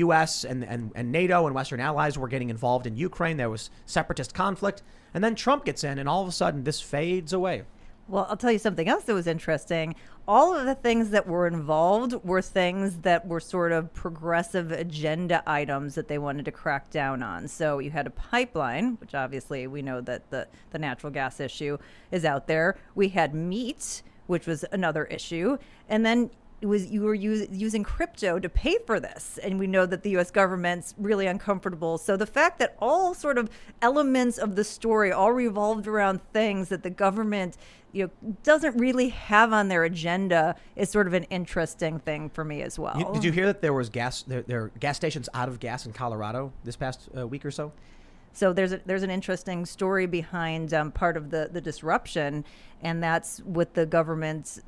U.S. and NATO and Western allies were getting involved in Ukraine. There was separatist conflict. And then Trump gets in, and all of a sudden, this fades away. Well, I'll tell you something else that was interesting. All of the things that were involved were things that were sort of progressive agenda items that they wanted to crack down on. So you had a pipeline, which obviously we know that the natural gas issue is out there. We had meat, which was another issue. And then you were using crypto to pay for this. And we know that the U.S. government's really uncomfortable. So the fact that all sort of elements of the story all revolved around things that the government doesn't really have on their agenda is sort of an interesting thing for me as well. Did you hear that there was there are gas stations out of gas in Colorado this past week or so? So there's an interesting story behind part of the disruption, and that's with the government,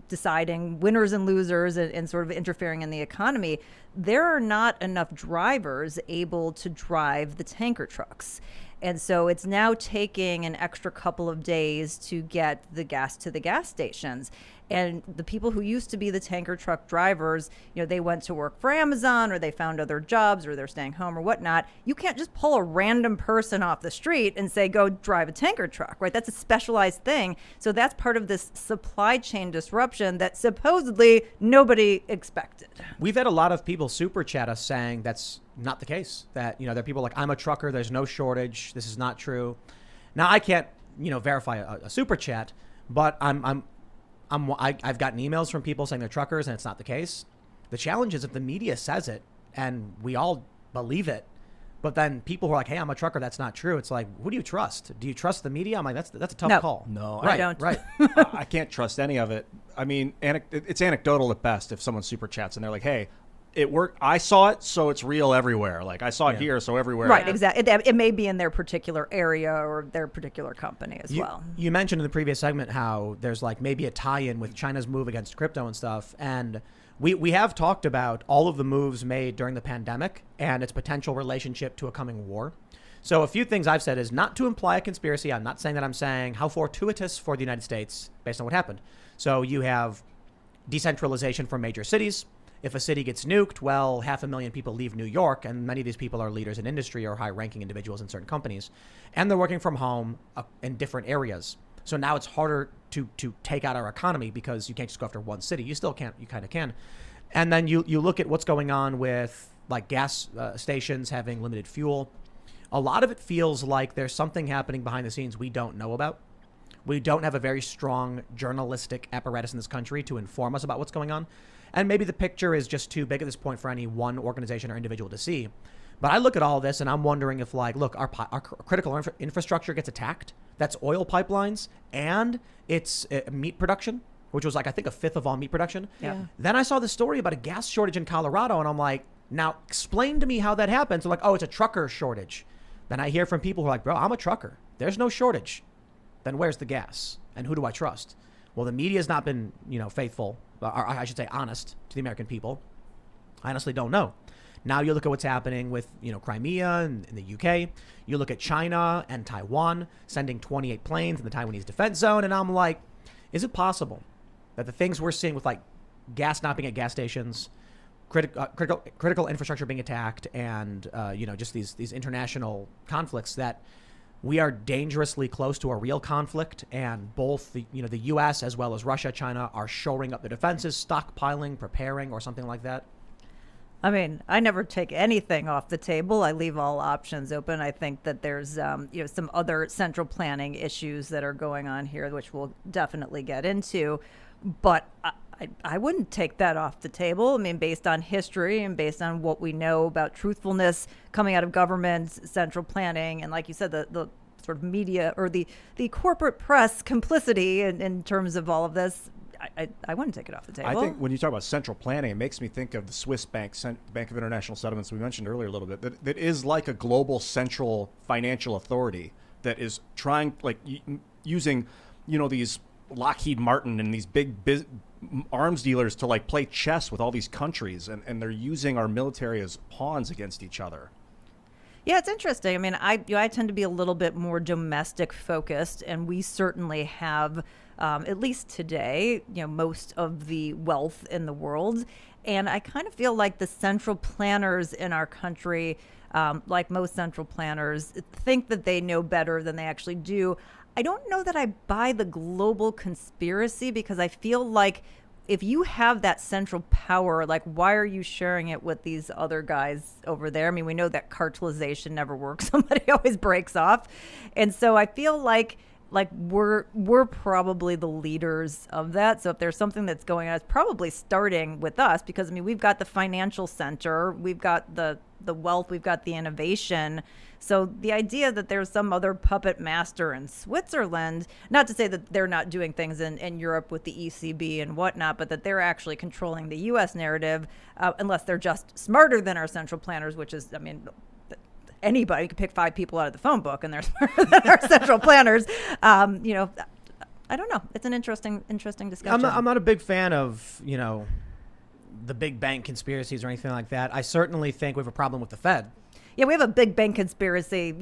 deciding winners and losers and sort of interfering in the economy. There are not enough drivers able to drive the tanker trucks. And so it's now taking an extra couple of days to get the gas to the gas stations. And the people who used to be the tanker truck drivers, they went to work for Amazon, or they found other jobs, or they're staying home or whatnot. You can't just pull a random person off the street and say, go drive a tanker truck, right? That's a specialized thing. So that's part of this supply chain disruption that supposedly nobody expected. We've had a lot of people super chat us saying that's not the case. That, there are people like, I'm a trucker, there's no shortage, this is not true. Now, I can't, verify a super chat, but I've gotten emails from people saying they're truckers and it's not the case. The challenge is if the media says it and we all believe it, but then people who are like, hey, I'm a trucker, that's not true. It's like, who do you trust? Do you trust the media? I'm like, that's a tough call. No, I don't. Right. I can't trust any of it. I mean, it's anecdotal at best if someone super chats and they're like, hey, it worked. I saw it, so it's real everywhere. Like, I saw it here, so everywhere. Right, exactly. It may be in their particular area or their particular company as well. You mentioned in the previous segment how there's like maybe a tie-in with China's move against crypto and stuff. And we have talked about all of the moves made during the pandemic and its potential relationship to a coming war. So a few things I've said is not to imply a conspiracy. I'm not saying that. I'm saying how fortuitous for the United States based on what happened. So you have decentralization from major cities. If a city gets nuked, well, 500,000 people leave New York, and many of these people are leaders in industry or high-ranking individuals in certain companies, and they're working from home in different areas. So now it's harder to take out our economy because you can't just go after one city. You still can't. You kind of can. And then you look at what's going on with like gas stations having limited fuel. A lot of it feels like there's something happening behind the scenes we don't know about. We don't have a very strong journalistic apparatus in this country to inform us about what's going on. And maybe the picture is just too big at this point for any one organization or individual to see. But I look at all this and I'm wondering if our critical infrastructure gets attacked. That's oil pipelines and it's meat production, which was like, I think, a fifth of all meat production. Yeah. Then I saw this story about a gas shortage in Colorado and I'm like, now explain to me how that happens. So like, oh, it's a trucker shortage. Then I hear from people who are like, bro, I'm a trucker. There's no shortage. Then where's the gas? And who do I trust? Well, the media has not been, faithful, or I should say honest to the American people. I honestly don't know. Now you look at what's happening with, Crimea and in the UK. You look at China and Taiwan sending 28 planes in the Taiwanese defense zone. And I'm like, is it possible that the things we're seeing with like gas not being at gas stations, critical infrastructure being attacked, and, just these international conflicts, that we are dangerously close to a real conflict, and both the U.S. as well as Russia, China are shoring up their defenses, stockpiling, preparing, or something like that? I mean, I never take anything off the table. I leave all options open. I think that there's, some other central planning issues that are going on here, which we'll definitely get into. But I wouldn't take that off the table. I mean, based on history and based on what we know about truthfulness coming out of government, central planning, and like you said, the sort of media or the corporate press complicity in terms of all of this, I wouldn't take it off the table. I think when you talk about central planning, it makes me think of the Swiss Bank of International Settlements we mentioned earlier a little bit, that is like a global central financial authority that is trying, like using, these Lockheed Martin and these big arms dealers to like play chess with all these countries, and they're using our military as pawns against each other. Yeah, it's interesting. I mean, I tend to be a little bit more domestic focused, and we certainly have, at least today, most of the wealth in the world. And I kind of feel like the central planners in our country, like most central planners, think that they know better than they actually do. I don't know that I buy the global conspiracy, because I feel like if you have that central power, like, why are you sharing it with these other guys over there? I mean, we know that cartelization never works. Somebody always breaks off. And so I feel like we're probably the leaders of that. So if there's something that's going on, it's probably starting with us, because I mean, we've got the financial center, we've got the wealth, we've got the innovation. So the idea that there's some other puppet master in Switzerland, not to say that they're not doing things in Europe with the ECB and whatnot, but that they're actually controlling the U.S. narrative, unless they're just smarter than our central planners, which is, I mean, anybody could pick 5 people out of the phone book and they're smarter than our central planners. You know, I don't know. It's an interesting discussion. I'm not a big fan of, the big bank conspiracies or anything like that. I certainly think we have a problem with the Fed. Yeah, we have a big bank conspiracy,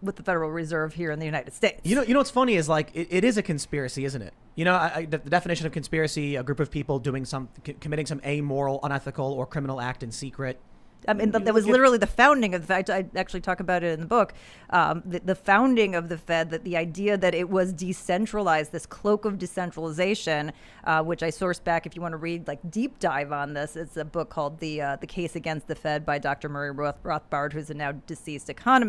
with the Federal Reserve here in the United States. You know what's funny is, like, it is a conspiracy, isn't it? The definition of conspiracy: a group of people doing committing some amoral, unethical, or criminal act in secret. I mean, that was literally the founding of the Fed. I actually talk about it in the book. The founding of the Fed, that the idea that it was decentralized, this cloak of decentralization, which I sourced back. If you want to read, like, deep dive on this, it's a book called The Case Against the Fed by Dr. Murray Rothbard, who's a now deceased economist.